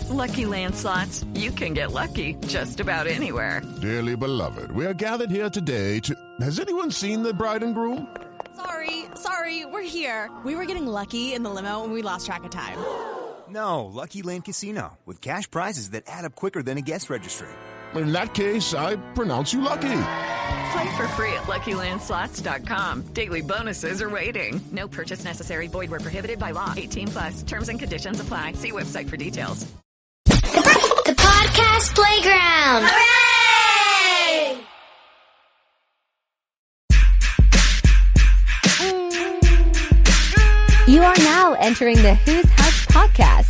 With Lucky Land Slots, you can get lucky just about anywhere. Dearly beloved, we are gathered here today to... Has anyone seen the bride and groom? Sorry, we're here. We were getting lucky in the limo and we lost track of time. No, Lucky Land Casino, with cash prizes that add up quicker than a guest registry. In that case, I pronounce you lucky. Play for free at LuckyLandSlots.com. Daily bonuses are waiting. No purchase necessary. Void where prohibited by law. 18+. Terms and conditions apply. See website for details. The Podcast Playground. Hooray! You are now entering the Whose House podcast.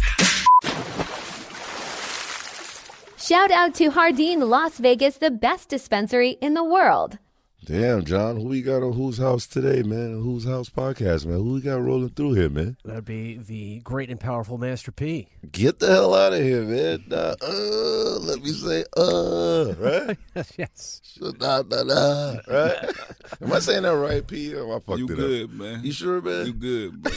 Shout out to Hardin, Las Vegas, the best dispensary in the world. Damn, John, who we got on Whose House today, man? Whose House podcast, man? Who we got rolling through here, man? That'd be the great and powerful Master P. Get the hell out of here, man. Let me say, right? Yes. Right? Am I saying that right, P? Or am I fucked you it good, up? Man. You sure, man? You good, man.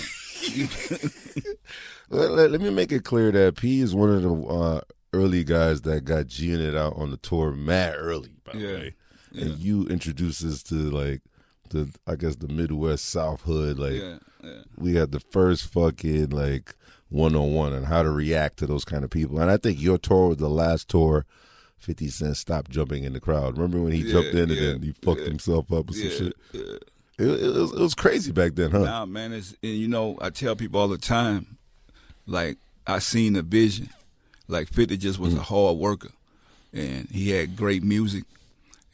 Let me make it clear that P is one of the early guys that got G'ing it out on the tour mad early, by the way. Yeah. And you introduced us to, like, the Midwest South Hood. Like, we had the first fucking, like, one-on-one on how to react to those kind of people. And I think your tour was the last tour 50 Cent stopped jumping in the crowd. Remember when he jumped in and then he fucked himself up and some shit? Yeah. It was crazy back then, huh? Nah, man. And you know, I tell people all the time, like, I seen the vision. Like, 50 just was a hard worker, and he had great music.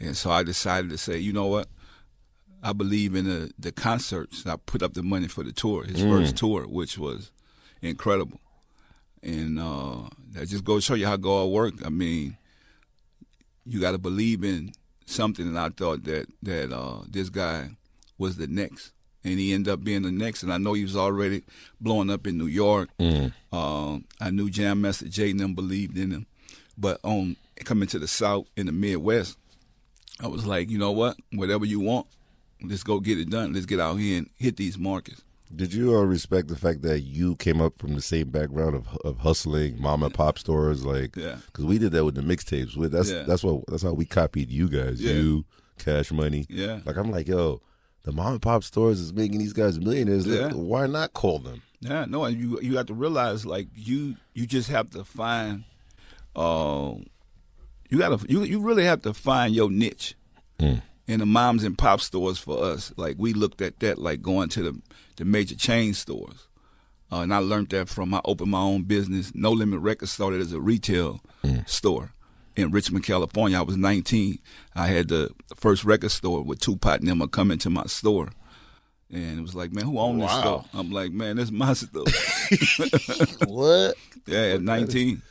And so I decided to say, you know what? I believe in the concerts. I put up the money for the tour, his first tour, which was incredible. And that just goes to show you how God works. I mean, you got to believe in something, and I thought that this guy was the next. And he ended up being the next, and I know he was already blowing up in New York. I knew Jam Master Jay and them believed in him. But on coming to the South, in the Midwest, I was like, you know what? Whatever you want, let's go get it done. Let's get out here and hit these markets. Did you respect the fact that you came up from the same background of hustling mom and pop stores? Like, because we did that with the mixtapes. That's how we copied you guys. Yeah. You, Cash Money. Yeah. Like, I'm like, yo, the mom and pop stores is making these guys millionaires. Yeah. Why not call them? Yeah, no, and you have to realize, like, you just have to find, you really have to find your niche. And the moms and pop stores for us, like, we looked at that like going to the major chain stores. And I learned that from, I opened my own business. No Limit Records started as a retail store in Richmond, California. I was 19. I had the first record store with Tupac and them come into my store. And it was like, man, who owned this store? I'm like, man, this is my store. What? Yeah, at 19.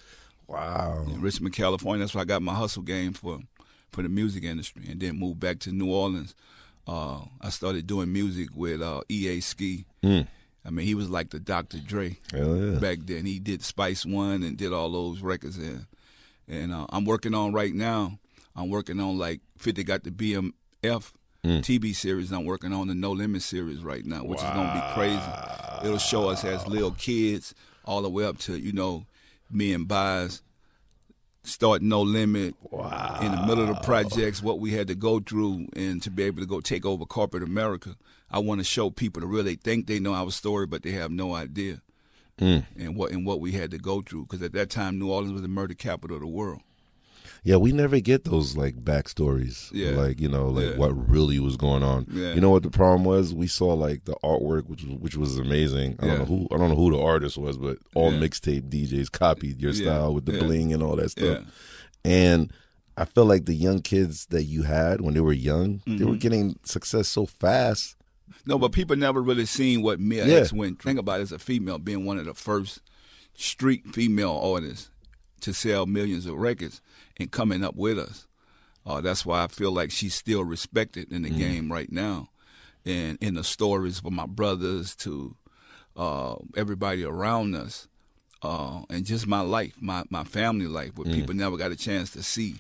Wow. In Richmond, California. That's where I got my hustle game for the music industry, and then moved back to New Orleans. I started doing music with E.A. Ski. I mean, he was like the Dr. Dre back then. He did Spice One and did all those records. And I'm working on right now, like 50 got the BMF TV series. I'm working on the No Limit series right now, which is going to be crazy. It'll show us as little kids all the way up to, you know, me and Baez start No Limit in the middle of the projects, what we had to go through, and to be able to go take over corporate America. I want to show people to really think they know our story, but they have no idea and what we had to go through. Because at that time, New Orleans was the murder capital of the world. Yeah, we never get those, like, backstories. Yeah. Like, you know, like what really was going on. Yeah. You know what the problem was? We saw, like, the artwork, which was amazing. I don't know who the artist was, but all mixtape DJs copied your style with the bling and all that stuff. Yeah. And I feel like the young kids that you had when they were young, they were getting success so fast. No, but people never really seen what Mia X went through. Think about it, as a female, being one of the first street female artists to sell millions of records and coming up with us. That's why I feel like she's still respected in the game right now. And in the stories from my brothers to everybody around us, and just my life, my family life, what people never got a chance to see.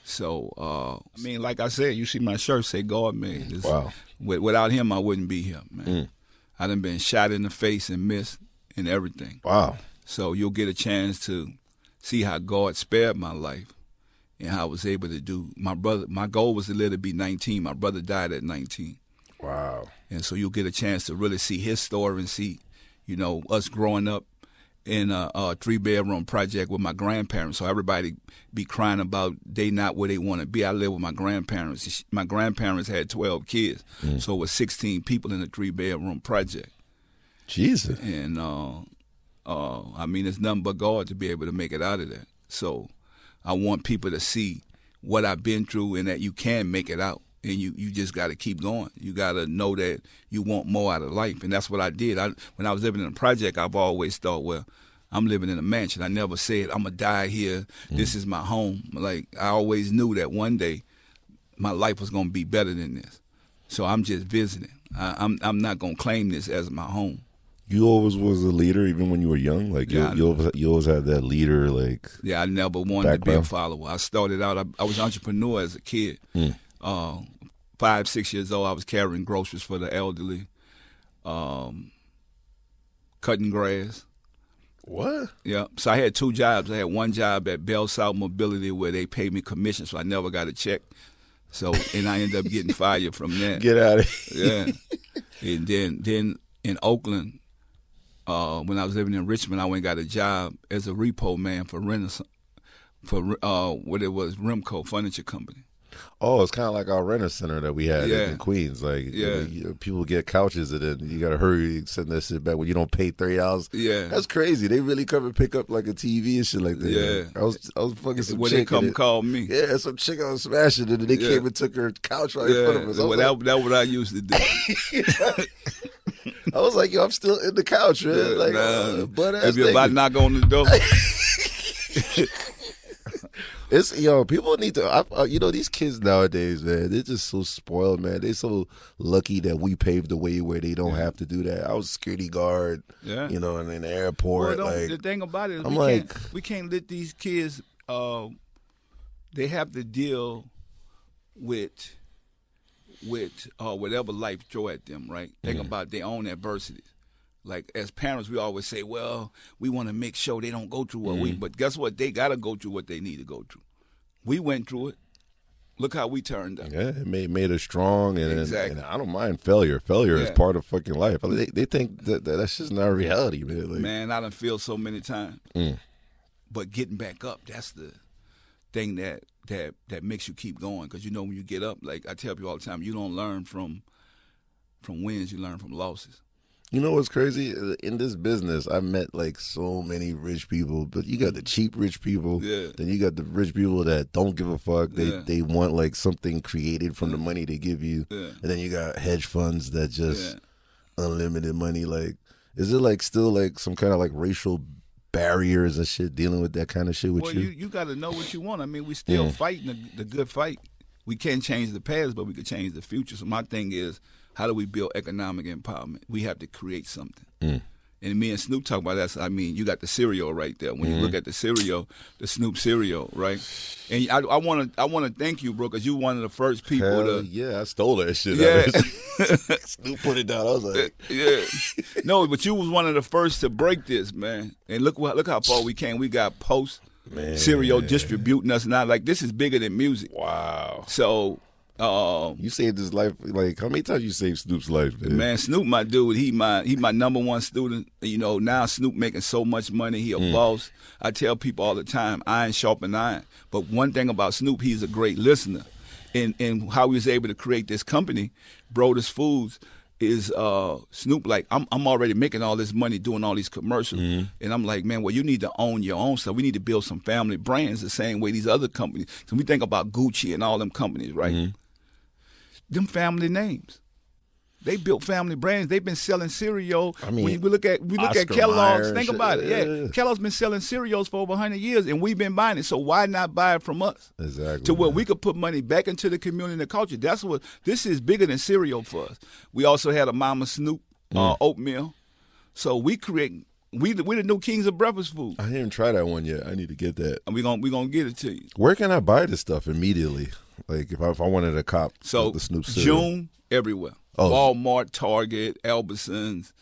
So, I mean, like I said, you see my shirt say God made this. Wow. Without him, I wouldn't be here, man. I done been shot in the face and missed and everything. Wow. So you'll get a chance to see how God spared my life and how I was able to do. My goal was to live to be 19. My brother died at 19. Wow. And so you'll get a chance to really see his story and see, us growing up in a 3-bedroom project with my grandparents. So everybody be crying about they not where they want to be. I live with my grandparents. My grandparents had 12 kids. So it was 16 people in a 3-bedroom project. Jesus. And, it's nothing but God to be able to make it out of that. So I want people to see what I've been through and that you can make it out. And you just got to keep going. You got to know that you want more out of life. And that's what I did. When I was living in a project, I've always thought, well, I'm living in a mansion. I never said, I'm going to die here. This is my home. Like, I always knew that one day my life was going to be better than this. So I'm just visiting. I'm not going to claim this as my home. You always was a leader, even when you were young. Like you always had that leader. Like I never wanted to be a follower. I started out. I was an entrepreneur as a kid. 5, 6 years old, I was carrying groceries for the elderly, cutting grass. What? Yeah. So I had 2 jobs. I had one job at Bell South Mobility where they paid me commission, so I never got a check. So and I ended up getting fired from that. Get out of here. Yeah. And then in Oakland. When I was living in Richmond, I went and got a job as a repo man for what it was, Remco Furniture Company. Oh, it's kind of like our renter center that we had in Queens. Like, people get couches and then you got to hurry send that shit back when you don't pay $30. Yeah, that's crazy. They really come and pick up like a TV and shit like that. Yeah, I was fucking some when chick. They come and call me. Yeah, some chick I was smashing and they came and took her couch right in front of us. That's what I used to do. I was like, yo, I'm still in the couch, man. Yeah, like, butt-ass if you're about to knock on the door. It's people need to. These kids nowadays, man, they're just so spoiled, man. They're so lucky that we paved the way where they don't have to do that. I was a security guard, and in the airport. Well, the thing about it is we can't let these kids. They have to deal with whatever life throw at them, right? Think about their own adversities. Like, as parents, we always say, well, we want to make sure they don't go through what we, but guess what? They got to go through what they need to go through. We went through it. Look how we turned out. Yeah, it made us strong, exactly. And I don't mind failure. Failure is part of fucking life. I mean, they think that's just not reality, man. Like, man, I done failed so many times. But getting back up, that's the thing that makes you keep going. Because when you get up, like I tell people all the time, you don't learn from wins, you learn from losses. You know what's crazy? In this business, I met like so many rich people, but you got the cheap rich people. Yeah. Then you got the rich people that don't give a fuck. They want like something created from the money they give you. Yeah. And then you got hedge funds that just unlimited money. Like, is it like still like some kind of like racial barriers and shit dealing with that kind of shit with you? Well, you got to know what you want. I mean, we still fighting the good fight. We can't change the past, but we can change the future. So my thing is, how do we build economic empowerment? We have to create something. And me and Snoop talk about that. So, I mean, you got the cereal right there. When you look at the cereal, the Snoop cereal, right? And I want to thank you, bro, because you one of the first people Hell yeah, I stole that shit. Yeah. Snoop put it down. I was like, yeah. No, but you was one of the first to break this, man. And look how far we came. We got Post cereal distributing us now. Like, this is bigger than music. Wow. So. You saved his life. Like, how many times you saved Snoop's life, man? Man, Snoop, my dude, he my number one student. Now Snoop making so much money. He a boss. I tell people all the time, iron sharpen iron. But one thing about Snoop, he's a great listener. And how he was able to create this company, Brodus Foods, is Snoop like, I'm already making all this money doing all these commercials. And I'm like, man, well, you need to own your own stuff. We need to build some family brands the same way these other companies. So we think about Gucci and all them companies, right? Them family names. They built family brands. They've been selling cereal. I mean, when we look at Kellogg's. Think about it. Yeah, Kellogg's been selling cereals for over 100 years, and we've been buying it. So why not buy it from us? Exactly. To where we could put money back into the community and the culture. That's what this is bigger than cereal for us. We also had a Mama Snoop oatmeal. So we create. We the new kings of breakfast food. I didn't even try that one yet. I need to get that. And we gonna get it to you. Where can I buy this stuff immediately? Like if I wanted to cop the Snoop cereal. June everywhere. Walmart, Target, Albertsons,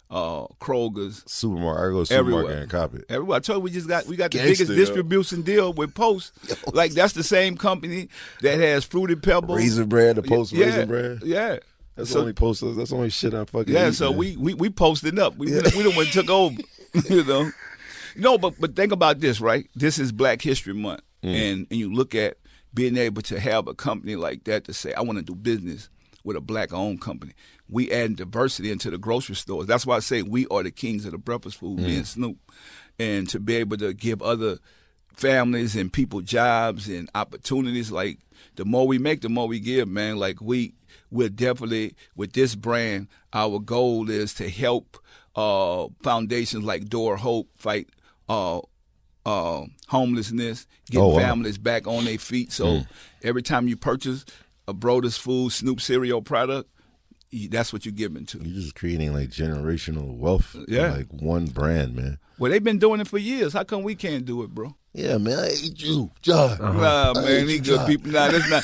Kroger's, supermarket. I go to supermarket everywhere. and cop it. Everywhere. I told you we got the Gangsta, biggest yo. distribution deal with Post. Like that's the same company that has Fruity Pebbles, Raisin Bread, the Post Raisin Bread. Yeah. That's So- the only post. That's the only shit I fucking Yeah, eat, so man. we posted up. We the one took over, you know. No, but think about this, right? This is Black History Month, and you look at being able to have a company like that to say, I want to do business with a Black-owned company. We add diversity into the grocery stores. That's why I say we are the kings of the breakfast food, me and Snoop, and to be able to give other families and people jobs and opportunities. Like the more we make, the more we give, man. Like we're definitely with this brand. Our goal is to help foundations like Door Hope fight homelessness, get families back on their feet. So every time you purchase a Brothers Food Snoop cereal product, that's what you're giving to. You're just creating like generational wealth. Yeah. For, like one brand, man. Well, they've been doing it for years. How come we can't do it, bro? Yeah, man. I hate you, John. Nah, man, these good people. Nah, that's not.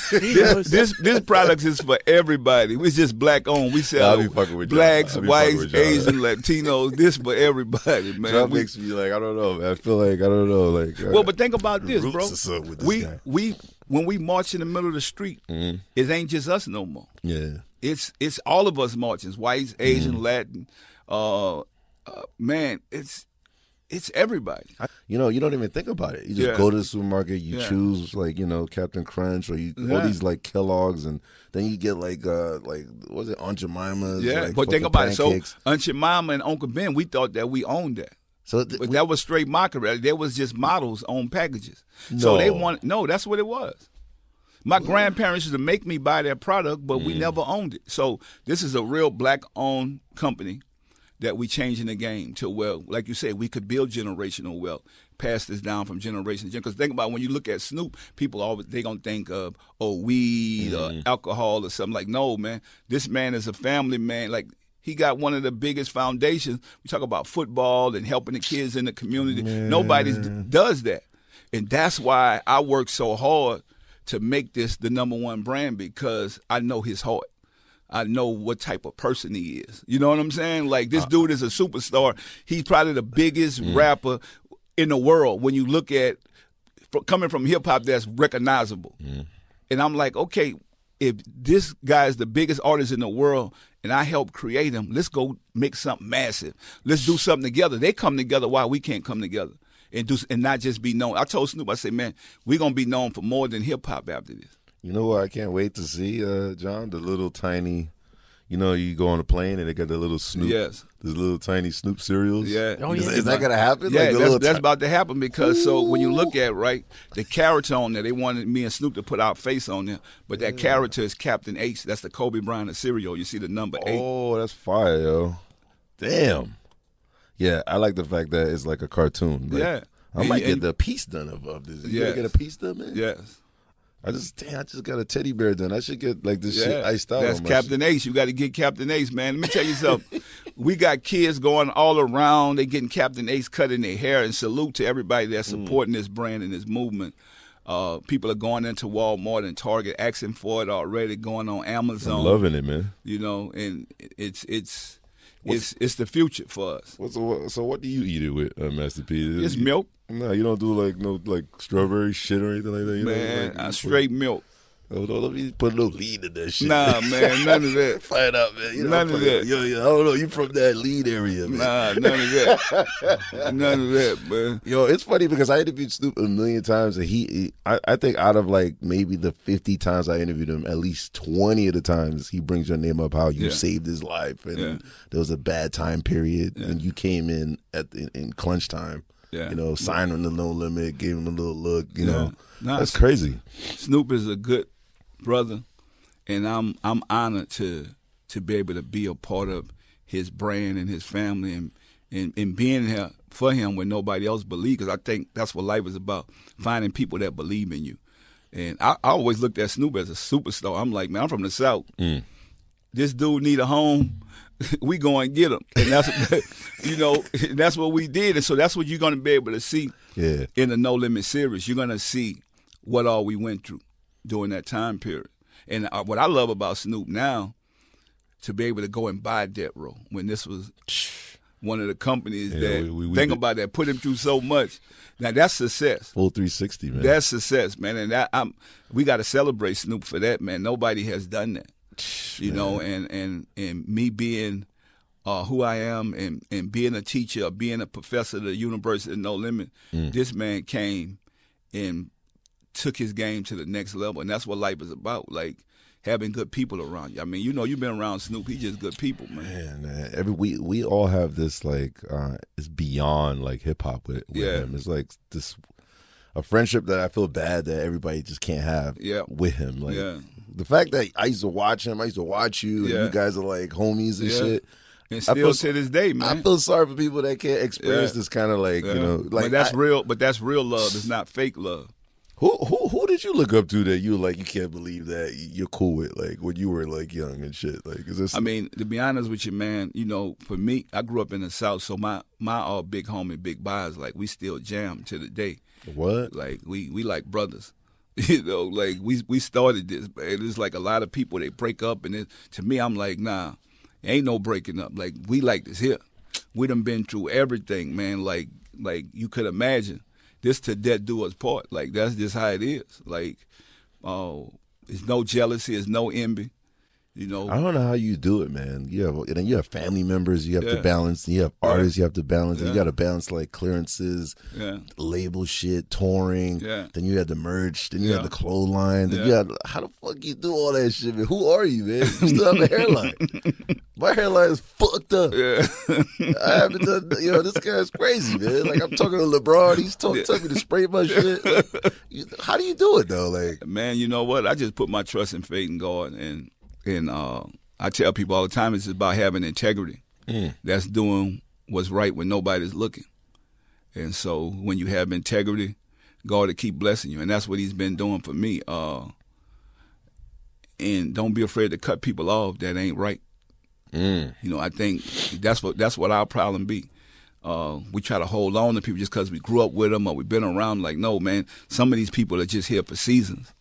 This product is for everybody. It's just Black owned. We sell I'll be fucking with blacks, John. whites, Asian, Latinos. This for everybody, man. John makes me like I don't know. Man. I feel like I don't know. Like well, but think about this, bro. With this guy. We when we march in the middle of the street, it ain't just us no more. Yeah, it's all of us marching. Whites, Asian, Latin. Man, it's everybody. You know, you don't even think about it. You just go to the supermarket, you choose like, you know, Captain Crunch or all these like Kellogg's, and then you get like what was it, Aunt Jemima's? Yeah, like, but think about pancakes. it. So Aunt Jemima and Uncle Ben, we thought that we owned that. So but that was straight mockery. There was just models on packages. So they that's what it was. My grandparents used to make me buy their product, but we never owned it. So this is a real Black-owned company that we changing the game to, well, like you said, we could build generational wealth, pass this down from generation to generation. Because think about when you look at Snoop, people always, they going to think of, weed or alcohol or something. Like, no, man, this man is a family man. Like, he got one of the biggest foundations. We talk about football and helping the kids in the community. Man. Nobody does that. And that's why I work so hard to make this the #1 brand, because I know his heart. I know what type of person he is. You know what I'm saying? Like, this dude is a superstar. He's probably the biggest rapper in the world when you look at coming from hip-hop that's recognizable. And I'm like, okay, if this guy is the biggest artist in the world and I help create him, let's go make something massive. Let's do something together. They come together while we can't come together and not just be known. I told Snoop, I said, man, we're going to be known for more than hip-hop after this. You know what I can't wait to see, John? The little tiny, you know, you go on a plane and they got the little Snoop. Yes. The little tiny Snoop cereals. Yeah. Is that going to happen? Yeah, like that's about to happen, because so when you look at, right, the character on there, they wanted me and Snoop to put our face on there, but that character is Captain H. That's the Kobe Bryant of cereal. You see the number 8. Oh, that's fire, yo. Damn. Yeah, I like the fact that it's like a cartoon. Like, yeah. I might get the piece done of this. You gotta get a piece done, man? Yes. I just got a teddy bear done. I should get like this shit iced out. That's Captain Ace. You got to get Captain Ace, man. Let me tell you something. We got kids going all around. They getting Captain Ace cutting their hair, and salute to everybody that's supporting this brand and this movement. People are going into Walmart and Target asking for it already, going on Amazon. I'm loving it, man. You know, and it's the future for us. So what do you eat it with, Master P? It's milk. No, you don't do like strawberry shit or anything like that. You Man, know, straight milk. Let me put a little lead in that shit. Nah, man, none of that. Find out, man. You know, none of that. Yo, I don't know. You from that lead area, man. Nah, none of that. None of that, man. Yo, it's funny because I interviewed Snoop a million times, and I think out of like maybe the 50 times I interviewed him, at least 20 of the times he brings your name up, how you saved his life, and there was a bad time period, and you came in in crunch time. Yeah. You know, signed him to No Limit, gave him a little look. You know, nah, that's crazy. Snoop is a good brother, and I'm honored to be able to be a part of his brand and his family, and being here for him when nobody else believes. Because I think that's what life is about: finding people that believe in you. And I always looked at Snoop as a superstar. I'm like, man, I'm from the South. This dude need a home. We go and get him, and that's you know, that's what we did, and so that's what you're going to be able to see in the No Limit series. You're going to see what all we went through during that time period, and what I love about Snoop now, to be able to go and buy Death Row when this was one of the companies that we think about that, put him through so much. Now that's success. Full 360, man. That's success, man, and we got to celebrate Snoop for that, man. Nobody has done that, you know. And me being who I am, and being a teacher, being a professor at the University of No Limit, this man came and took his game to the next level, and that's what life is about. Like, having good people around you. I mean, you know, you've been around Snoop. He's just good people, man. Man, we all have this, like, it's beyond, like, hip-hop with him. It's like this a friendship that I feel bad that everybody just can't have with him. Like, the fact that I used to watch him, I used to watch you, and you guys are, like, homies and shit. And still to this day, man. I feel sorry for people that can't experience this kind of, like, you know. Like, but that's real love. It's not fake love. Who did you look up to that you like? You can't believe that you're cool with, like, when you were, like, young and shit. Like, is this? I mean, to be honest with you, man, you know, for me, I grew up in the South, so my big homie, Big Boz, like, we still jam to the day. What? Like, we like brothers. You know, like, we started this, man. It's like a lot of people, they break up, and to me, I'm like, nah, ain't no breaking up. Like, we like this here. We done been through everything, man. Like you could imagine. This to death do us part. Like, that's just how it is. Like, it's no jealousy, it's no envy. You know, I don't know how you do it, man. You have family members you have to balance. You have artists you have to balance. You got to balance, like, clearances, label shit, touring. Then you had the merch. Then you had the clothesline. Then you had, how the fuck you do all that shit, man? Who are you, man? You still have a hairline. My hairline is fucked up. I haven't done. You know, this guy's crazy, man. Like, I'm talking to LeBron. He's telling me to spray my shit. Like, how do you do it though? Like, man, you know what? I just put my trust and faith in God, and I tell people all the time, it's about having integrity. That's doing what's right when nobody's looking. And so when you have integrity, God will keep blessing you. And that's what he's been doing for me. And don't be afraid to cut people off that ain't right. You know, I think that's what our problem be. We try to hold on to people just because we grew up with them or we've been around. Like, no, man, some of these people are just here for seasons.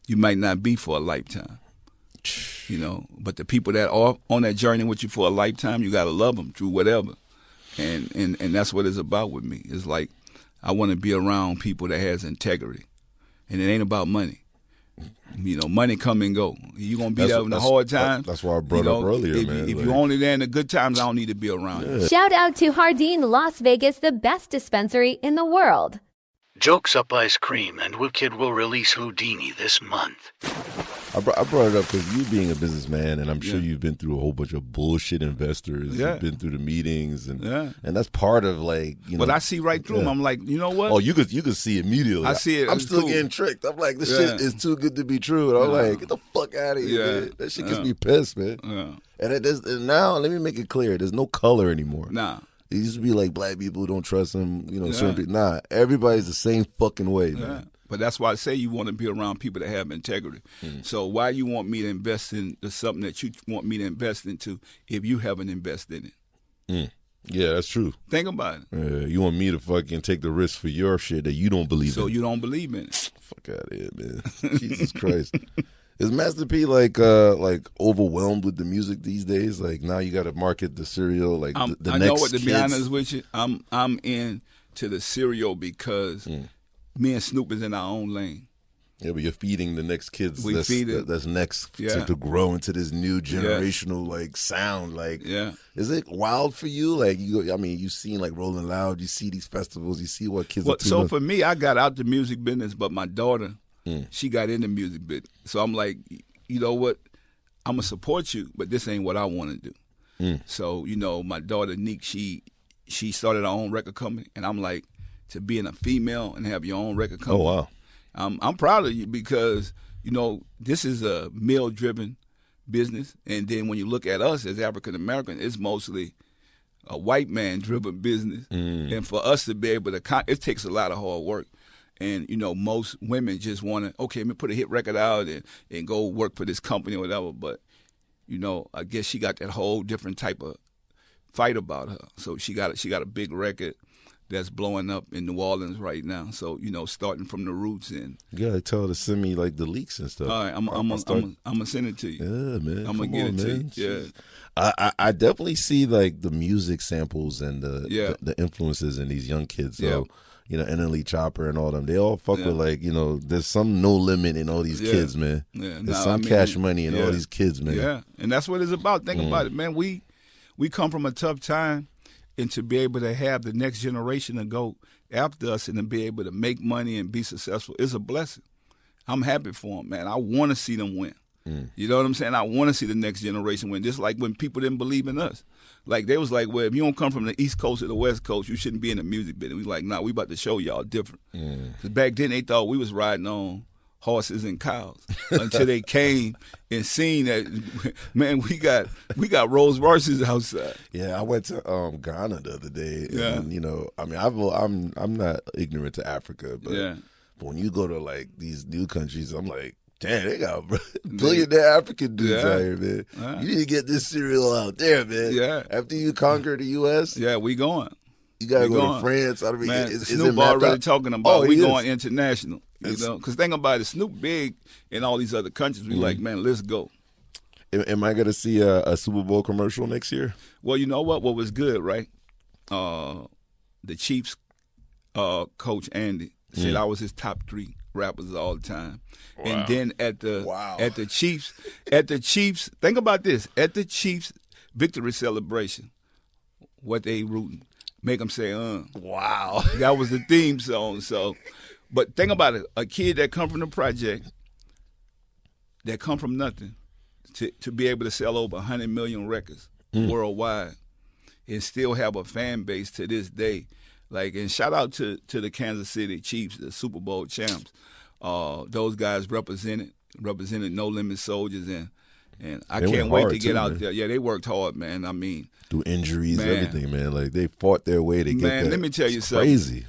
You might not be for a lifetime. You know, but the people that are on that journey with you for a lifetime, you got to love them through whatever. And that's what it's about with me. It's like, I want to be around people that has integrity. And it ain't about money. You know, money come and go. You're going to be there in the hard times. That's why I brought up earlier, man. If you're only there in the good times, I don't need to be around you. Shout out to Hardin, Las Vegas, the best dispensary in the world. Jokes Up Ice Cream and Wicked will release Houdini this month. I brought it up because you being a businessman, and I'm sure you've been through a whole bunch of bullshit investors. You've been through the meetings, and that's part of, like, you know. But I see right through them. I'm like, you know what? Oh, you could see immediately. I see it. I'm still getting tricked. I'm like, this shit is too good to be true. And I'm like, get the fuck out of here, man. That shit gets me pissed, man. And now, let me make it clear, there's no color anymore. Nah. It used to be like black people don't trust them, you know, certain people. Nah, everybody's the same fucking way, man. But that's why I say you want to be around people that have integrity. So why you want me to invest in something that you want me to invest into if you haven't invested in it? Yeah, that's true. Think about it. You want me to fucking take the risk for your shit that you don't believe in. So you don't believe in it. Fuck out of here, man. Jesus Christ. Is Master P like overwhelmed with the music these days? Like, now you got to market the cereal, like the next I know what, to kids. be honest with you, I'm into the cereal because me and Snoop is in our own lane. Yeah, but you're feeding the next kids. That's next to grow into this new generational like sound. Like, is it wild for you? Like, you've seen like Rolling Loud, you see these festivals, you see what kids are doing. So for me, I got out the music business, but my daughter, she got in the music business. So I'm like, you know what? I'm going to support you, but this ain't what I want to do. So, you know, my daughter, Neek, she started her own record company. And I'm like, to being a female and have your own record company. Oh, wow. I'm proud of you because, you know, this is a male-driven business. And then when you look at us as African-American, it's mostly a white man-driven business. And for us to be able to, it takes a lot of hard work. And, you know, most women just want to, okay, let me put a hit record out and go work for this company or whatever. But, you know, I guess she got that whole different type of fight about her. So she got a big record that's blowing up in New Orleans right now. So, starting from the roots and you gotta tell her to send me like the leaks and stuff. all right, I'm gonna send it to you. Yeah, man. I'm gonna get it to you. Yeah. I definitely see like the music samples and the influences in these young kids. So, NLE Chopper and all them, they all fuck with like, there's some no limit in all these kids, man. Yeah. There's some cash money in all these kids, man. Yeah, and that's what it's about. Think about it, man. We come from a tough time, and to be able to have the next generation to go after us and to be able to make money and be successful is a blessing. I'm happy for them, man. I want to see them win. You know what I'm saying? I want to see the next generation win. Just like when people didn't believe in us. Like, they was like, well, if you don't come from the East Coast or the West Coast, you shouldn't be in the music business. We like, nah, we about to show y'all different. Because back then they thought we was riding on horses and cows until they came and seen that, man, we got Rolls Royces outside. Yeah, I went to Ghana the other day. And, I'm not ignorant to Africa, but when you go to like these new countries, I'm like, damn, they got billionaire African dudes out here, man. You need to get this cereal out there, man. Yeah. After you conquer the U.S., we going. You got to go to France. I mean, man, is Snoop it already talking about we going is. international. Because think about it, Snoop big in all these other countries. We like, man, let's go. Am I going to see a Super Bowl commercial next year? Well, you know what? What was good, right? The Chiefs coach Andy said I was his top 3 rappers all the time. Wow. And then at the Chiefs, think about this. At the Chiefs victory celebration, what they rooting, make them say, Wow. That was the theme song. So, but think about it. A kid that come from the project, that come from nothing, to be able to sell over 100 million records worldwide and still have a fan base to this day. Like, and shout out to the Kansas City Chiefs, the Super Bowl champs. Those guys represented No Limit Soldiers, and I can't wait to get out there. Yeah, they worked hard, man. I mean, through injuries, everything, man. Like, they fought their way to get that. Man, let me tell you something. Crazy.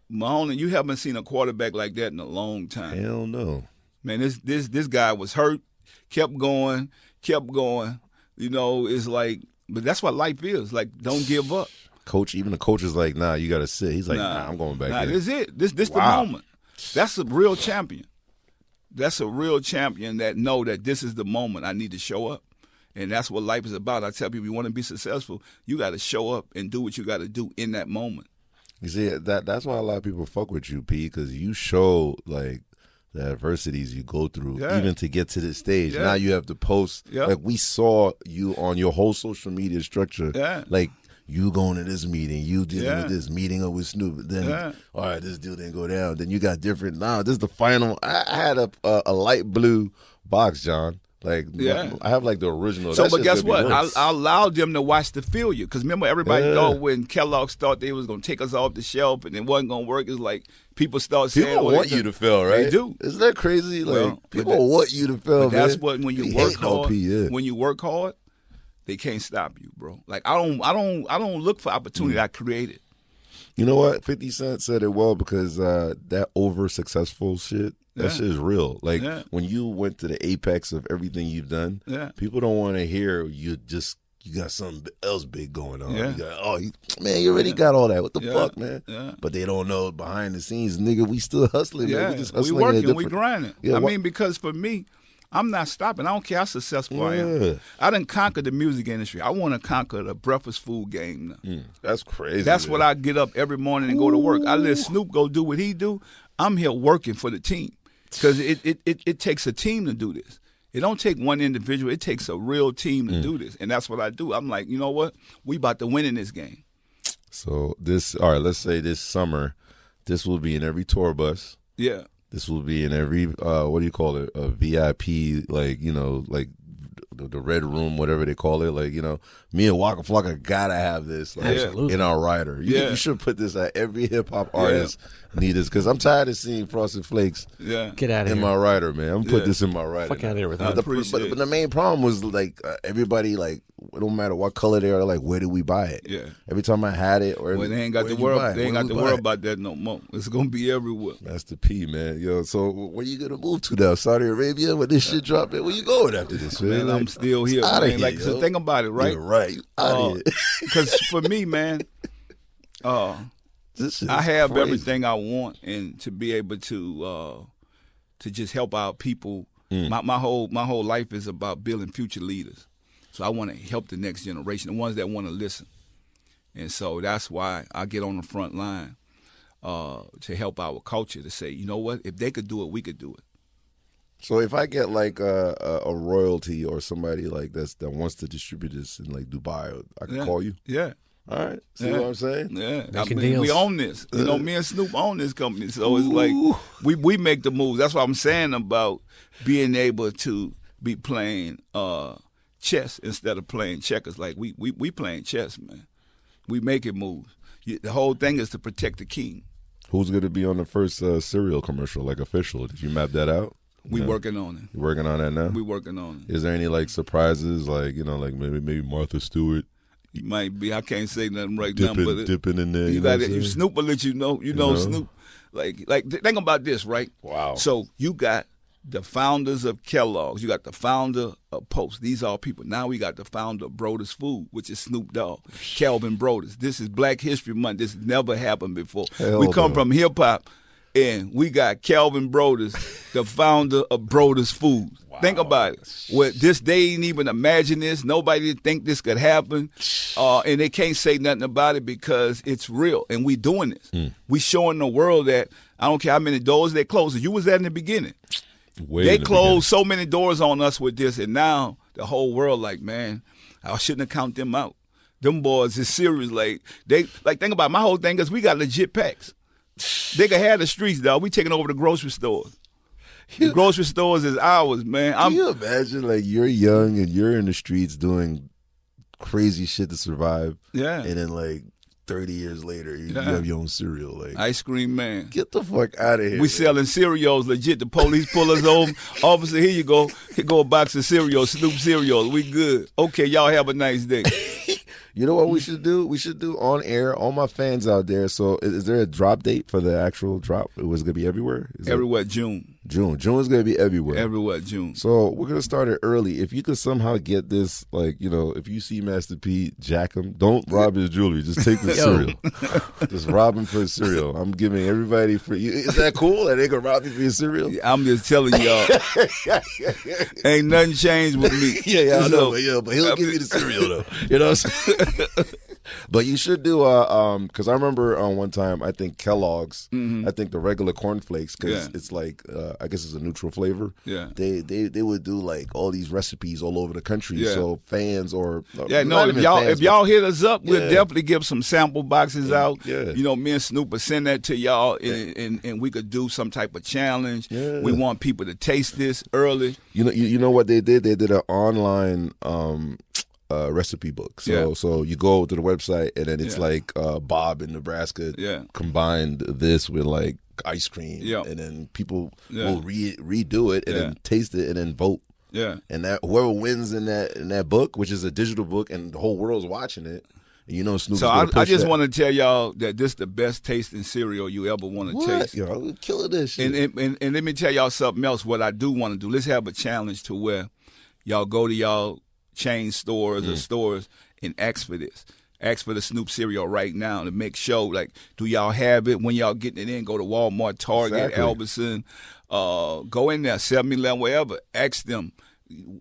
Mahoney, you haven't seen a quarterback like that in a long time. Hell no. Man, this guy was hurt, kept going. It's like, but that's what life is. Like, don't give up. Even the coach is like, nah, you got to sit. He's like, nah, I'm going back in. This is it. This the moment. That's a real champion. That's a real champion that know that this is the moment I need to show up. And that's what life is about. I tell people, you want to be successful, you got to show up and do what you got to do in that moment. You see, that's why a lot of people fuck with you, P, because you show, like, the adversities you go through, even to get to this stage. Now you have to post. Like, we saw you on your whole social media structure. Like, you going to this meeting, you dealing with this, meeting up with Snoop. Then, all right, this deal didn't go down. Then you got different. Now, this is the final. I had a light blue box, John. Like, I have like the original. So, but guess what? I allowed them to watch the failure. Because remember, everybody thought when Kellogg's thought they was going to take us off the shelf and it wasn't going to work, it's like people start saying. People want you to fail, right? They do. Isn't that crazy? Like, people want you to fail, man. That's what, when you work hard, when you work hard, they can't stop you, bro. Like, I don't look for opportunity. I created. You know what? 50 Cent said it well, because that over successful shit, that shit is real. Like, when you went to the apex of everything you've done, people don't want to hear you got something else big going on. You got, man, you already got all that. What the fuck, man? But they don't know behind the scenes, nigga, we still hustling, man. We just hustling. We working, we grinding. I mean, because for me, I'm not stopping. I don't care how successful I am. I done conquered the music industry. I want to conquer the breakfast food game now. That's crazy. That's man. what I get up every morning and go to work. I let Snoop go do what he do. I'm here working for the team, because it takes a team to do this. It don't take one individual. It takes a real team to do this, and that's what I do. I'm like, you know what? We about to win in this game. So all right, let's say this summer, this will be in every tour bus. Yeah. This will be in every, what do you call it, a VIP, like, like the red room, whatever they call it. Like, me and Waka Flocka got to have this in our rider. You should put this at every hip-hop artist need this, because I'm tired of seeing Frosted Flakes get out of here in my rider, man. I'm going to put this in my rider. Fuck out of here with that. But the main problem was, like, everybody, like, it don't matter what color they are, like, where do we buy it? Yeah. Every time I had it, or they ain't got to worry about that no more. It's gonna be everywhere. That's the P, man. Yo, so where you gonna move to now? Saudi Arabia? When this shit drop in, where you going after this, man? Man, I'm still here, man. So think about it, right? You're right. Because for me, man, I have everything I want, and to be able to just help out people. My whole life is about building future leaders. So I want to help the next generation, the ones that want to listen. And so that's why I get on the front line to help our culture, to say, you know what, if they could do it, we could do it. So if I get like a royalty or somebody like that wants to distribute this in like Dubai, I can call you? Yeah. All right. See what I'm saying? Yeah. We own this. You know, me and Snoop own this company. So it's like we make the moves. That's what I'm saying about being able to be playing chess instead of playing checkers. Like we playing chess, man. We making moves. The whole thing is to protect the king. Who's going to be on the first cereal commercial, like official? Did you map that out? We working on it. You working on that now? We working on it. Is there any like surprises, like like maybe Martha Stewart? You might be. I can't say nothing right now, but dipping in there. You got it. Snoop will let you know. You know Snoop. Like think about this, right? Wow. So you got the founders of Kellogg's. You got the founder of Post. These are people. Now we got the founder of Brothers Food, which is Snoop Dogg, Calvin Brothers. This is Black History Month. This never happened before. We come from hip hop. And we got Calvin Brothers, the founder of Brothers Food. Wow. Think about it. They ain't even imagine this. Nobody didn't think this could happen. And they can't say nothing about it because it's real. And we doing this. We showing the world that I don't care how many doors they close. You was there in the beginning. They closed so many doors on us with this. And now the whole world like, man, I shouldn't have count them out. Them boys is serious. Think about it. My whole thing is we got legit packs. They can have the streets, dog. We taking over the grocery stores. The grocery stores is ours, man. Can you imagine, like, you're young and you're in the streets doing crazy shit to survive? Yeah. And then, like, 30 years later, you have your own cereal. Like, Ice Cream Man. Get the fuck out of here. We selling cereals legit. The police pull us over. Officer, here you go. Here go a box of cereals, Snoop cereals. We good. Okay, y'all have a nice day. You know what we should do? We should do on air, all my fans out there. So is there a drop date for the actual drop? Was it going to be everywhere? Everywhere, June. June is going to be everywhere. Everywhere, June. So we're going to start it early. If you could somehow get this, like, if you see Master P, jack him. Don't rob his jewelry. Just take the cereal. Just rob him for his cereal. I'm giving everybody for you. Is that cool that they going to rob you for your cereal? I'm just telling y'all. Ain't nothing changed with me. Yeah, I know. But he'll give you the cereal, though. You know what I'm saying? But you should do because I remember one time I think Kellogg's, I think the regular cornflakes, because it's like I guess it's a neutral flavor. Yeah, they would do like all these recipes all over the country. Yeah. So fans if y'all hit us up, we'll definitely give some sample boxes out. Yeah, me and Snoop will send that to y'all, and we could do some type of challenge. Yeah. We want people to taste this early. You know what they did? They did an online recipe book. So you go to the website and then it's like Bob in Nebraska combined this with like ice cream, and then people will redo it and then taste it and then vote. Yeah, and that whoever wins in that book, which is a digital book, and the whole world's watching it. Snoop. So I just want to tell y'all that this is the best tasting cereal you ever want to taste. Yo, killing this shit. And let me tell y'all something else. What I do want to do. Let's have a challenge to where y'all go to y'all chain stores or stores and ask for this. Ask for the Snoop cereal right now to make sure, like, do y'all have it? When y'all getting it in, go to Walmart, Target, Albertson, go in there, 7-Eleven, wherever. Ask them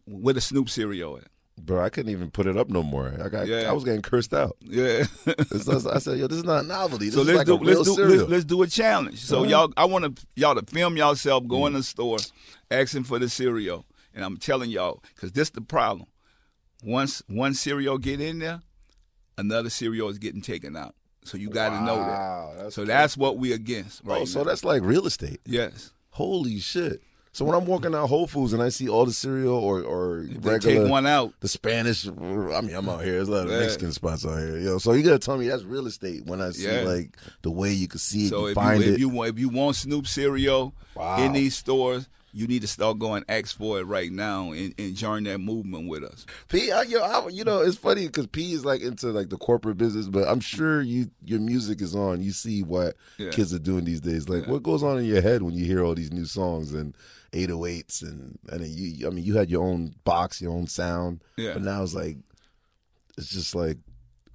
where the Snoop cereal at. Bro, I couldn't even put it up no more. I was getting cursed out. Yeah. I said, yo, this is not a novelty. This is like a real cereal. Let's do a challenge. So I want y'all to film yourself, go in the store, asking for the cereal. And I'm telling y'all, because this is the problem. Once one cereal get in there, another cereal is getting taken out. So you got to know that. That's what we against right now. So that's like real estate. Yes. Holy shit. So when I'm walking out Whole Foods and I see all the cereal or regular, take one out. The Spanish, I'm out here. There's a lot of Mexican spots out here. So you got to tell me that's real estate when I see like the way you can see it, so you find it. If you want Snoop cereal in these stores, you need to start going ask for it right now and join that movement with us. P, it's funny because P is like into like the corporate business, but I'm sure your music is on. You see what kids are doing these days. Like what goes on in your head when you hear all these new songs and 808s and then you had your own box, your own sound. Yeah. But now it's just like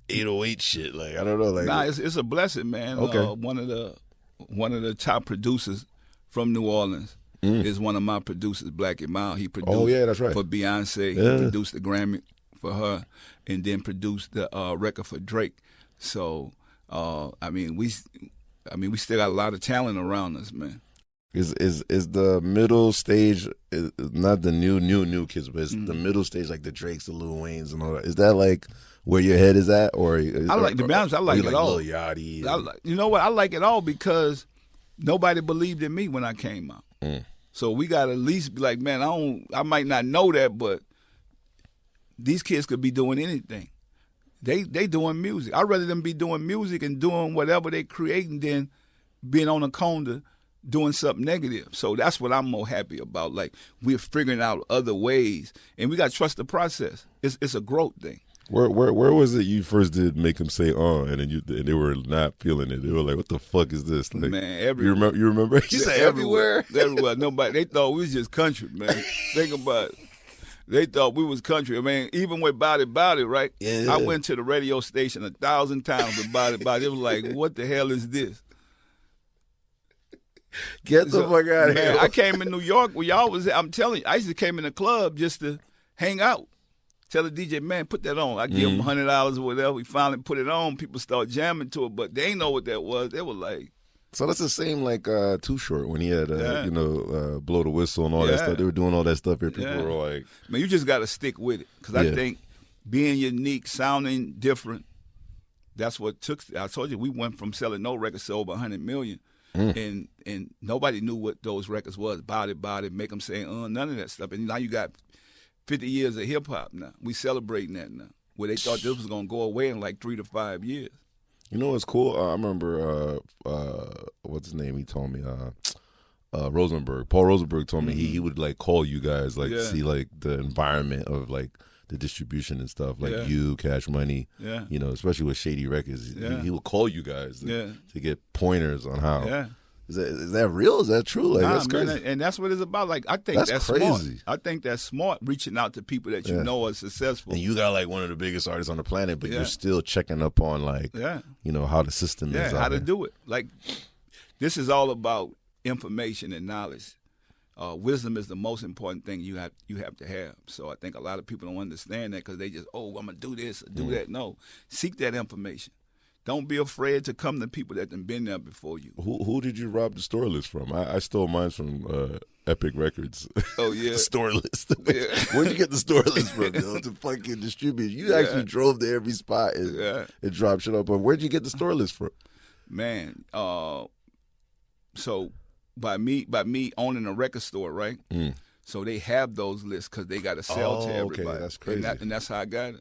808 shit. Like I don't know. Like nah, it's a blessing, man. Okay. One of the top producers from New Orleans is one of my producers, Black and Mild. He produced that's right. for Beyonce. Yeah. He produced the Grammy for her, and then produced the record for Drake. So I mean, we still got a lot of talent around us, man. Is the middle stage not the new kids, but it's the middle stage, like the Drakes, the Lil Waynes, and all that? Is that like where your head is at, or To be honest, I like it all. Lil Yachty, you know what? I like it all because nobody believed in me when I came out. So we got to at least be like, man, I might not know that, but these kids could be doing anything. They doing music. I'd rather them be doing music and doing whatever they creating than being on a corner doing something negative. So that's what I'm more happy about. Like, we're figuring out other ways, and we got to trust the process. It's a growth thing. Where was it you first did Make Them Say and then they were not feeling it? They were like, what the fuck is this? Like, man, everywhere. You remember? You said everywhere? Everywhere. Nobody. They thought we was just country, man. Think about it. They thought we was country. I mean, even with Body, right? Yeah. I went to the radio station 1,000 times with Body. It was like, what the hell is this? Get the fuck out of here. I came in New York where y'all was at. I'm telling you, I used to came in the club just to hang out. Tell the DJ, man, put that on. I give them $100 or whatever. We finally put it on. People start jamming to it, but they ain't know what that was. They were like. So that's the same like Too Short when he had, Blow the Whistle and all that stuff. They were doing all that stuff here. People were like. Man, you just got to stick with it. Because I think being unique, sounding different, that's what took. I told you, we went from selling no records to over 100 million. And nobody knew what those records was. Body, Make Them Say, none of that stuff. And now you got 50 years of hip-hop now. We celebrating that now, where they thought this was going to go away in like 3 to 5 years. You know what's cool? I remember, what's his name? He told me, Rosenberg. Paul Rosenberg told me he would like call you guys, like see like the environment of like the distribution and stuff, like you, Cash Money, you know, especially with Shady Records. He will call you guys to get pointers on how. Yeah. Is that real? Is that true? Like, that's crazy. Man, and that's what it's about. Like, I think that's crazy. Smart. I think that's smart, reaching out to people that you know are successful. And you got like one of the biggest artists on the planet, but you're still checking up on like, you know, how the system is. How to do it. Like, this is all about information and knowledge. Wisdom is the most important thing you have to have. So I think a lot of people don't understand that because they just, I'm going to do this or do that. No, seek that information. Don't be afraid to come to people that have been there before you. Who did you rob the store list from? I stole mine from Epic Records. Oh, yeah. The store list. Where'd you get the store list from, yo, to fucking distribute? You actually drove to every spot and dropped shit up. But where'd you get the store list from? Man, so by me owning a record store, right? So they have those lists because they got to sell to everybody. Okay, that's crazy. And that's how I got it.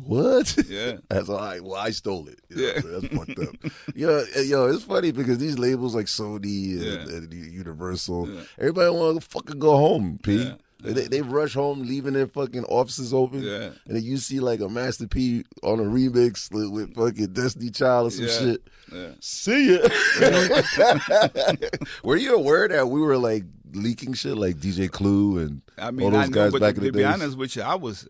What? Yeah. That's all right. Well, I stole it. You know, that's fucked up. Yo, it's funny because these labels like Sony and Universal, everybody want to fucking go home, P. Yeah. They rush home, leaving their fucking offices open. Yeah. And then you see like a Master P on a remix with fucking Destiny Child or some shit. Yeah. See ya. Were you aware that we were like leaking shit like DJ Clue and all those guys back in the days? To be honest with you, I was.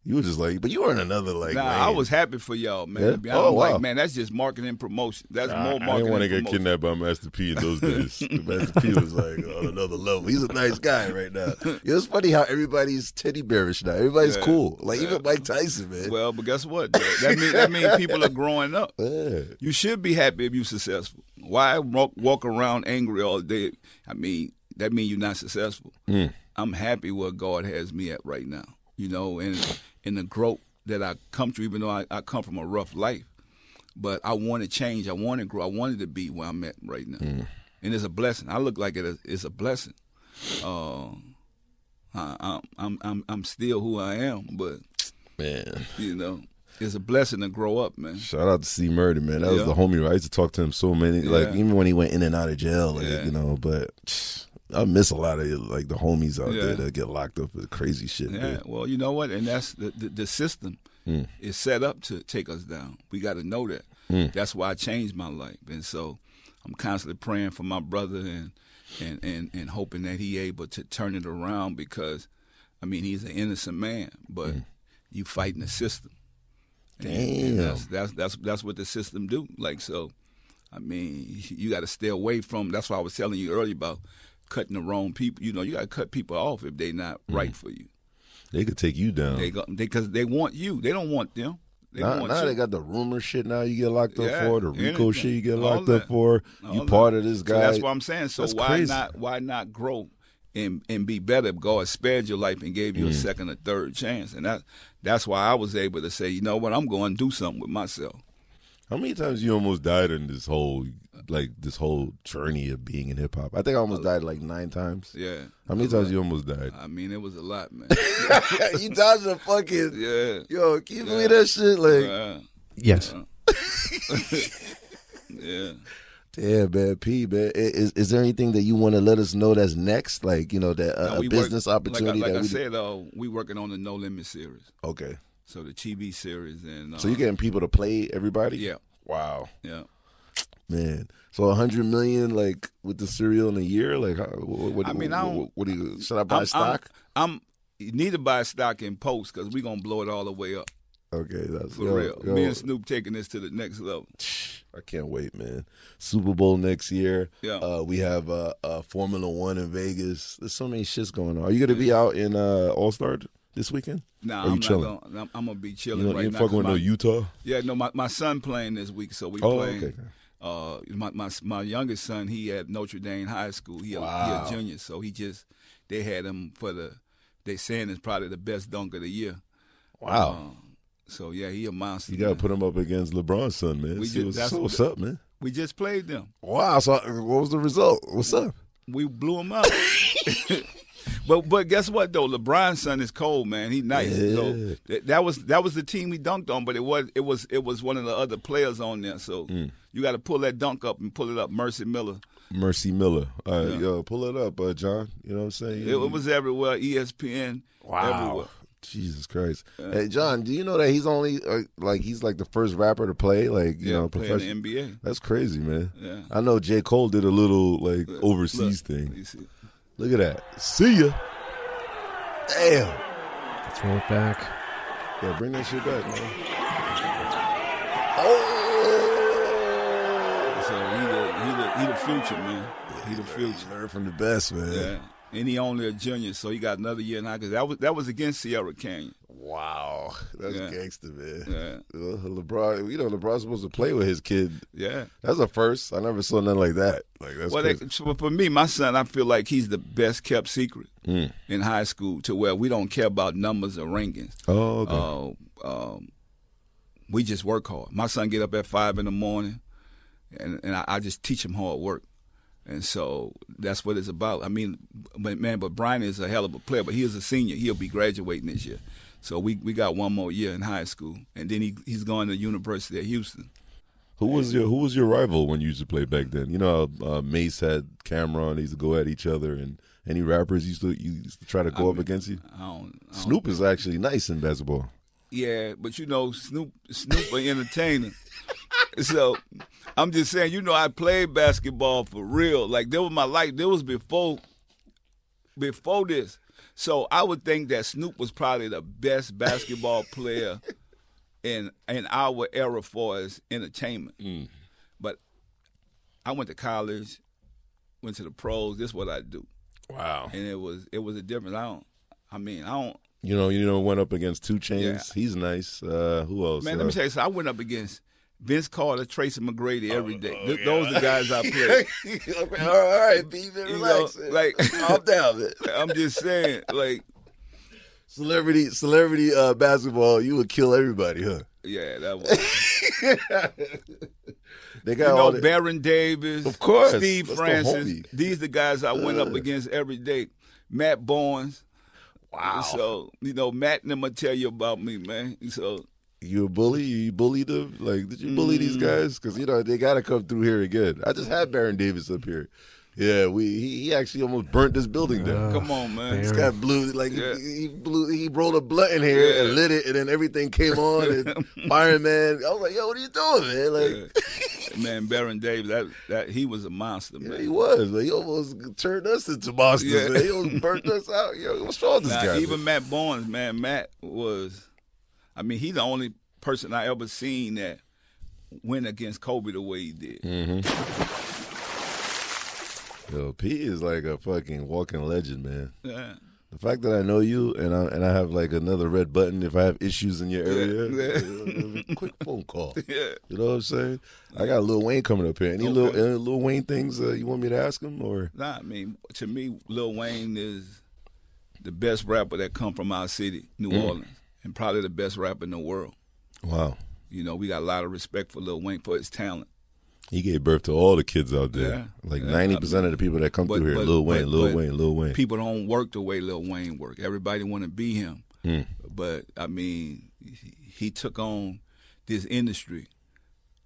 You were just like, but you were in another like. Nah, I was happy for y'all, man. Yeah? To be honest, like, man, that's just marketing and promotion. That's more marketing. I didn't want to get promotion. kidnapped by Master P in those days. Master P was like on another level. He's a nice guy right now. It's funny how everybody's teddy bearish now. Everybody's cool. Like even Mike Tyson, man. Well, but guess what? That means people are growing up. Yeah. You should be happy if you're successful. Why walk around angry all day? I mean, that means you're not successful. I'm happy where God has me at right now. You know, and in the growth that I come through, even though I come from a rough life. But I want to change. I want to grow. I wanted to be where I'm at right now. And it's a blessing. I look like it's a blessing. I'm still who I am, but man, you know, it's a blessing to grow up, man. Shout out to C Murder, man. That was the homie. Right? I used to talk to him so many, like even when he went in and out of jail, like, you know. But I miss a lot of like the homies out there that get locked up with crazy shit. Yeah, man. well, you know what, and that's the system is set up to take us down. We got to know that. That's why I changed my life, and so I'm constantly praying for my brother and hoping that he able to turn it around because, I mean, he's an innocent man, but you fighting the system. Damn. And that's what the system do. Like, so, I mean, you got to stay away from. That's why I was telling you earlier about cutting the wrong people. You know, you got to cut people off if they're not right for you. They could take you down. Because they want you. They don't want them. Now they got the rumor shit now you get locked up for, the RICO shit you get locked up for. You part of this guy. So that's what I'm saying. So that's why not grow and be better if God spared your life and gave you a second or third chance? And that's why I was able to say, you know what, I'm going to do something with myself. How many times you almost died in this whole journey of being in hip hop? I think I almost died like 9 times. Yeah. How many times you almost died? I mean, it was a lot, man. You dodged a fucking. Yeah. Yo, can you believe that shit? Like. Yes. Yeah. Damn, man, P, man. Is there anything that you want to let us know that's next? Like, you know, that a business opportunity. Like I said, we working on the No Limit series. Okay. So the TV series and. So you getting people to play everybody? Yeah. Wow. Yeah. Man, so 100 million like with the cereal in a year, like what do you? Should I buy stock? You need to buy stock in post because we're gonna blow it all the way up. Okay, that's for real. Me and Snoop taking this to the next level. I can't wait, man. Super Bowl next year. Yeah. We have Formula One in Vegas. There's so many shits going on. Are you gonna be out in All Star this weekend? Nah, I'm not. I'm gonna be chilling right now. You fucking with no Utah? Yeah, no. My son playing this week, so we playing. Okay. My youngest son, he at Notre Dame High School. He a junior, so they had him they saying it's probably the best dunk of the year. Wow. So yeah, he a monster. You gotta put him up against LeBron's son, man. What's up, man? We just played them. Wow. So what was the result? What's up? We blew him up. But guess what though? LeBron's son is cold, man. He nice. Yeah. So that was the team we dunked on, but it was one of the other players on there. So you got to pull that dunk up and pull it up. Mercy Miller. All right, yo, pull it up, John. You know what I'm saying? It was everywhere. ESPN. Wow. Everywhere. Jesus Christ. Hey, John, do you know that he's only he's like the first rapper to play professional in the NBA? That's crazy, man. Yeah. I know J. Cole did a little overseas thing. Look at that. See ya. Damn. Throw it back. Yeah, bring that shit back, man. So he the future, man. He the future. Learn from the best, man. Yeah. And he only a junior, so he got another year and a half. Because that was against Sierra Canyon. Wow, that's gangster, man. Yeah. LeBron, LeBron's supposed to play with his kid. Yeah, that's a first. I never saw nothing like that. Like that's well, for me, my son, I feel like he's the best kept secret in high school. To where we don't care about numbers or rankings. Oh, okay. We just work hard. My son get up at 5 in the morning, and I just teach him hard work. And so that's what it's about. I mean, but Brian is a hell of a player, but he is a senior. He'll be graduating this year. So we got one more year in high school, and then he's going to the University of Houston. Who was your rival when you used to play back then? You know, Mace had Cameron. They used to go at each other, and any rappers used to try to go up against you. Snoop is actually nice in basketball. Yeah, but Snoop an entertainer. So I'm just saying, I played basketball for real. Like, that was my life. There was before this. So I would think that Snoop was probably the best basketball player in our era for as entertainment. But I went to college, went to the pros. This is what I do. Wow. And it was a difference. I don't. Went up against 2 Chainz. Yeah. He's nice. Who else? Man, let me tell you something. I went up against Vince Carter, Tracy McGrady every day. Those are the guys I played. All right, B, relax. Calm down, man. I'm just saying, celebrity basketball, you would kill everybody, huh? Yeah, that was. They got Baron Davis, of course, Steve Francis. These are the guys I went up against every day. Matt Barnes. Wow. So, Matt and them will tell you about me, man. So. You a bully? You bullied them? Did you bully these guys? Because, they got to come through here again. I just had Baron Davis up here. Yeah, he actually almost burnt this building down. Come on, man. This guy blew, he rolled a blunt in here and lit it, and then everything came on, and fireman. I was like, yo, what are you doing, man? Man, Baron Davis, that he was a monster, man. Yeah, he was. He almost turned us into monsters, man. He almost burnt us out. Yo, what's wrong with this guy? Even Matt Barnes, man, Matt was, he's the only person I ever seen that went against Kobe the way he did. Yo, P is like a fucking walking legend, man. Yeah. The fact that I know you and I have like another red button if I have issues in your area, quick phone call. Yeah. You know what I'm saying? I got Lil Wayne coming up here. Any Lil Wayne things you want me to ask him or? Nah, I mean, to me, Lil Wayne is the best rapper that come from our city, New Orleans, and probably the best rapper in the world. Wow. You know, we got a lot of respect for Lil Wayne for his talent. He gave birth to all the kids out there. Yeah. Like 90% of the people that come through here, Lil Wayne. People don't work the way Lil Wayne work. Everybody want to be him. But, I mean, he took on this industry,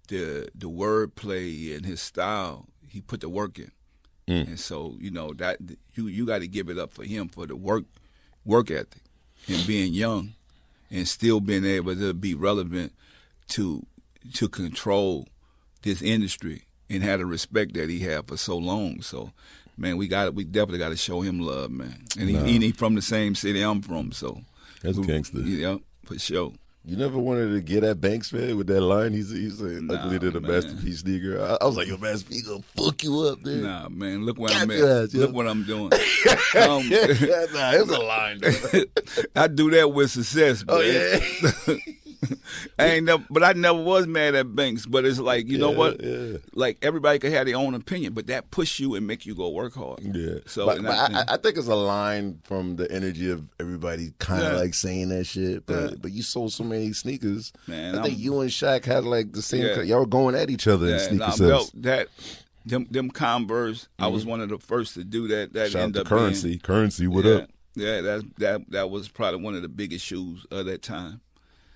the wordplay and his style. He put the work in. And so, you know, that you got to give it up for him for the work ethic and being young and still being able to be relevant to control this industry and have the respect that he had for so long. So, man, we definitely got to show him love, man. And he from the same city I'm from, so that's gangster. Yeah, for sure. You never wanted to get at Banks, man, with that line? He's ugly to the masterpiece sneaker. I was like, yo, masterpiece gonna fuck you up, dude. Nah, man, look where I'm at. Look what I'm doing. It was a line, though. I do that with success, man. Oh, yeah. I never was mad at Banks. But it's like, you know what? Yeah. Like, everybody could have their own opinion, but that push you and make you go work hard. Yeah. So, I think it's a line from the energy of everybody kind of like saying that shit. But you sold so many sneakers. Man, I think you and Shaq had like the same. Yeah. Y'all were going at each other in sneaker sales. Them Converse. I was one of the first to do that. That Shout ended out to up Currency. being, Currency, what up? Yeah, that was probably one of the biggest shoes of that time.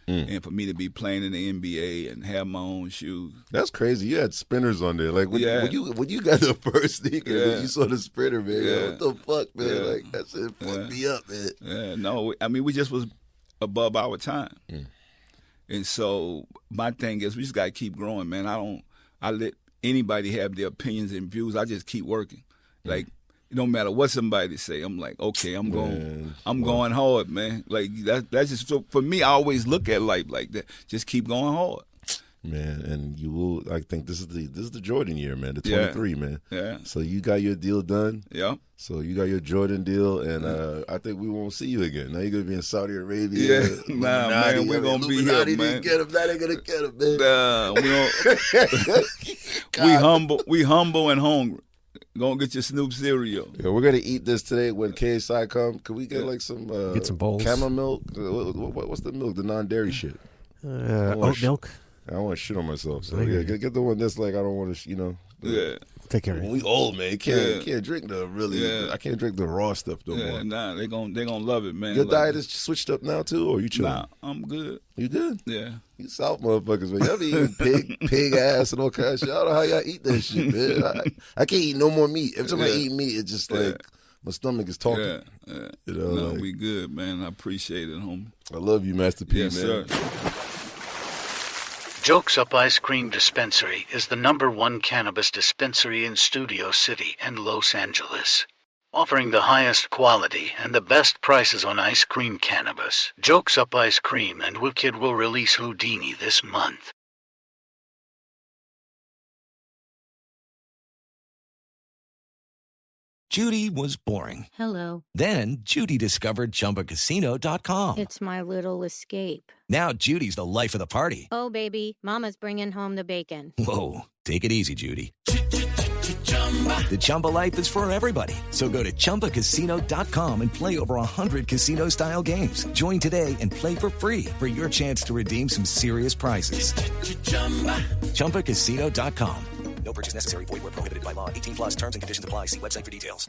And for me to be playing in the NBA and have my own shoes. That's crazy. You had spinners on there. Like when you got the first sneaker, you saw the sprinter, man. Yeah. What the fuck, man? Like that shit fucked me up, man. Yeah, no, I mean we just was above our time. And so my thing is we just gotta keep growing, man. I let anybody have their opinions and views. I just keep working. Like it don't matter what somebody say. I'm like, okay, I'm going hard, man. Like that's just so for me. I always look at life like that. Just keep going hard, man. And you will. I think this is the Jordan year, man. The 23, man. Yeah. So you got your deal done. Yeah. So you got your Jordan deal, and I think we won't see you again. Now you're gonna be in Saudi Arabia. Yeah. Nah, man, we're gonna be here, man. Get him. Now they gonna get him, man. Nah, we humble and hungry. Go and get your Snoop cereal. Yeah, we're gonna eat this today when KSI come. Can we get like some get some bowls? Camel milk? What's the milk? The non-dairy shit. Oat milk. I want to shit on myself. So get the one that's like I don't want to. Yeah. Take care of it. We old, man. Can't drink the really. Yeah. I can't drink the raw stuff no more. Nah, they gonna love it, man. Your diet is switched up now too, or you chilling? Nah, I'm good. You good? Yeah. You South motherfuckers, man. Y'all be eating pig ass and all kinds of shit. I don't know how y'all eat that shit, man. I can't eat no more meat. Every time I eat meat, it's just like my stomach is talking. Yeah. You know, no, we good, man. I appreciate it, homie. I love you, Master P, yes, man. Sir. Joke's Up Ice Cream Dispensary is the #1 cannabis dispensary in Studio City and Los Angeles, offering the highest quality and the best prices on ice cream cannabis. Joke's Up Ice Cream and Wicked will release Houdini this month. Judy was boring. Hello. Then Judy discovered ChumbaCasino.com. It's my little escape. Now Judy's the life of the party. Oh, baby, mama's bringing home the bacon. Whoa, take it easy, Judy. The Chumba life is for everybody. So go to ChumbaCasino.com and play over 100 casino-style games. Join today and play for free for your chance to redeem some serious prizes. ChumbaCasino.com. No purchase necessary. Void where prohibited by law. 18+ terms and conditions apply. See website for details.